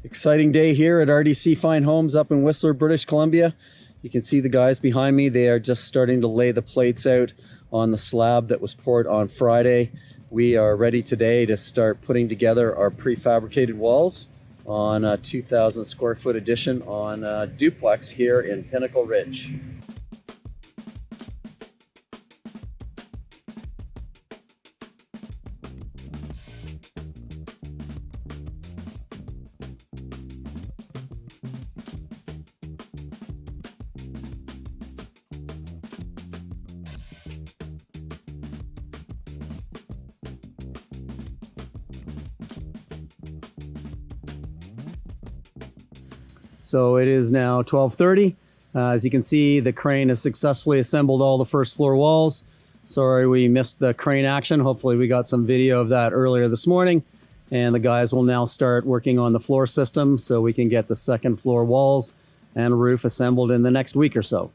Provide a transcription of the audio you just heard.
Exciting day here at RDC Fine Homes up in Whistler, British Columbia. You can see the guys behind me. They are just starting to lay the plates out on the slab that was poured on Friday. We are ready today to start putting together our prefabricated walls on a 2,000 square foot addition on a duplex here in Pinnacle Ridge. So it is now 12:30. As you can see, the crane has successfully assembled all the first floor walls. Sorry we missed the crane action. Hopefully we got some video of that earlier this morning. And the guys will now start working on the floor system so we can get the second floor walls and roof assembled in the next week or so.